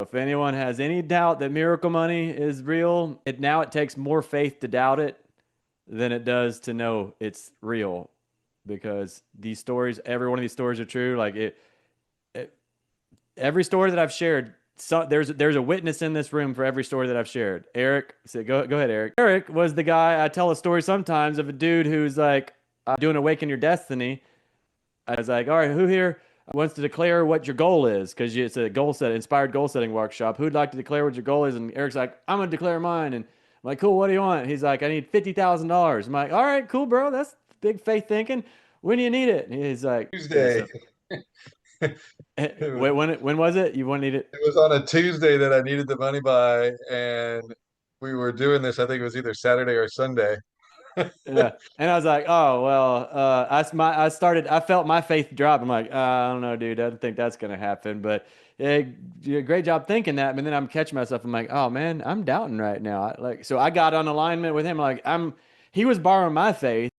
If anyone has any doubt that miracle money is real, it takes more faith to doubt it than it does to know it's real, because these stories, every one of these stories are true. It every story that I've shared, so there's a witness in this room for every story that I've shared. Eric, so go ahead, Eric. Eric was the guy. I tell a story sometimes of a dude who's like doing Awaken Your Destiny. I was like, all right, who here wants to declare what your goal is? Because it's a inspired goal setting workshop. Who'd like to declare what your goal is? And Eric's like, I'm gonna declare mine. And I'm like, cool. What do you want? He's like, I need $50,000. I'm like, all right, cool, bro. That's big faith thinking. When do you need it? And he's like, Tuesday. It was, when was it? You want to need it? it was on a Tuesday that I needed the money by, and we were doing this. I think it was either Saturday or Sunday. Yeah. And I was like, oh, well, I felt my faith drop. I'm like, I don't know, dude. I don't think that's going to happen. But yeah, great job thinking that. And then I'm catching myself. I'm like, oh, man, I'm doubting right now. So I got on alignment with him. He was borrowing my faith,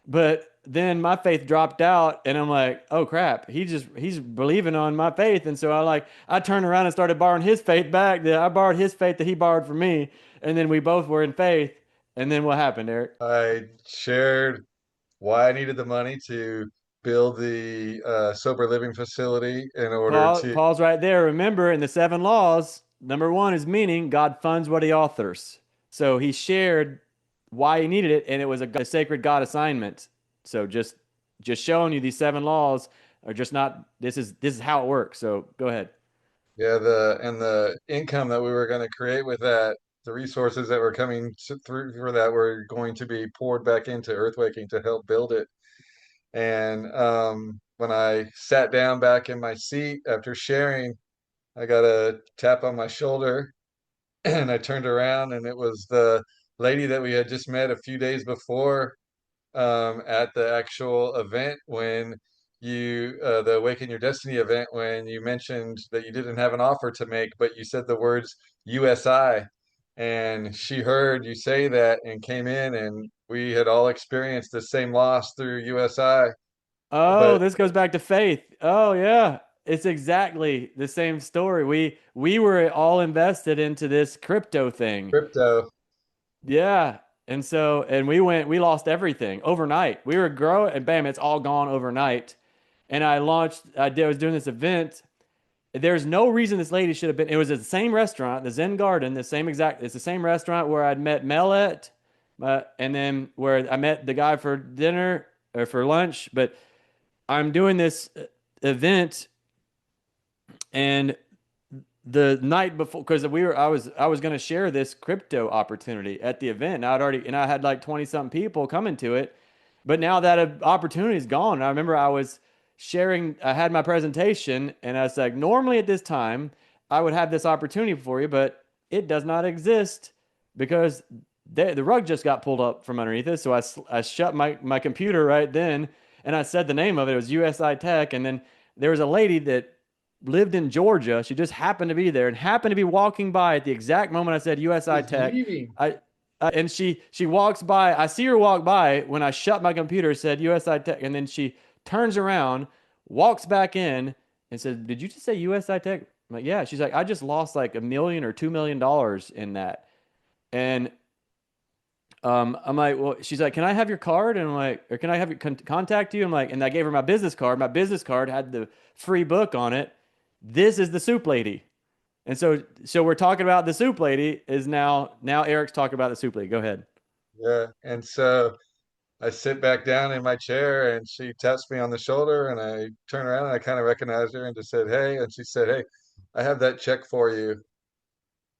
but then my faith dropped out. And I'm like, oh, crap. He's believing on my faith. And so I turned around and started borrowing his faith back. I borrowed his faith that he borrowed from me. And then we both were in faith. And then what happened, Eric? I shared why I needed the money to build the sober living facility in order to. Paul's right there. Remember, in the seven laws, number one is meaning God funds what he authors. So he shared why he needed it, and it was a sacred God assignment. So just showing you these seven laws are just not. This is how it works. So go ahead. Yeah, the income that we were going to create with that, the resources that were coming through for that were going to be poured back into Earthwaking to help build it. And when I sat down back in my seat after sharing, I got a tap on my shoulder, and I turned around, and it was the lady that we had just met a few days before at the actual event when the Awaken Your Destiny event, when you mentioned that you didn't have an offer to make, but you said the words USI. And she heard you say that and came in, and we had all experienced the same loss through USI. Oh, But this goes back to faith. Oh yeah. It's exactly the same story. We were all invested into this crypto thing. crypto, Yeah. And we lost everything overnight. We were growing and bam, it's all gone overnight. And I was doing this event. There's no reason this lady should have been. It was at the same restaurant, the Zen Garden, it's the same restaurant where I'd met Mellet, and then where I met the guy for dinner or for lunch. But I'm doing this event, and the night before, because I was going to share this crypto opportunity at the event. And I had like 20 something people coming to it, but now that opportunity is gone. And I remember I had my presentation, and I was like, normally at this time I would have this opportunity for you, but it does not exist because the rug just got pulled up from underneath it. So I shut my computer right then, and I said the name of it. It was USI Tech. And then there was a lady that lived in Georgia. She just happened to be there and happened to be walking by at the exact moment I said USI was Tech. leaving. I and she walks by. I see her walk by when I shut my computer, said USI Tech, and then she turns around, walks back in, and says, "Did you just say USI Tech?" I'm like, "Yeah." She's like, "I just lost like $1 million or $2 million in that." And I'm like, "Well," she's like, "Can I have your card?" And I'm like, "Or can I have contact you?" I'm like, and I gave her my business card. My business card had the free book on it. This is the soup lady. And so we're talking about the soup lady is now Eric's talking about the soup lady. Go ahead. Yeah. And so I sit back down in my chair, and she taps me on the shoulder, and I turn around, and I kind of recognized her and just said, "Hey." And she said, "Hey, I have that check for you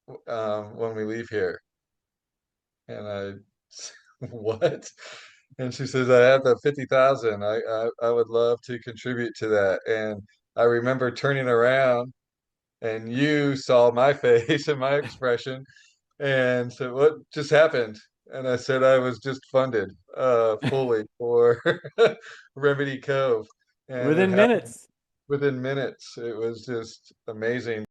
when we leave here." And I, what? And she says, "I have the 50,000. I would love to contribute to that." And I remember turning around, and you saw my face and my expression and said, "What just happened?" And I said, "I was just funded fully for Remedy Cove." And it Within happened minutes. within minutes. It was just amazing.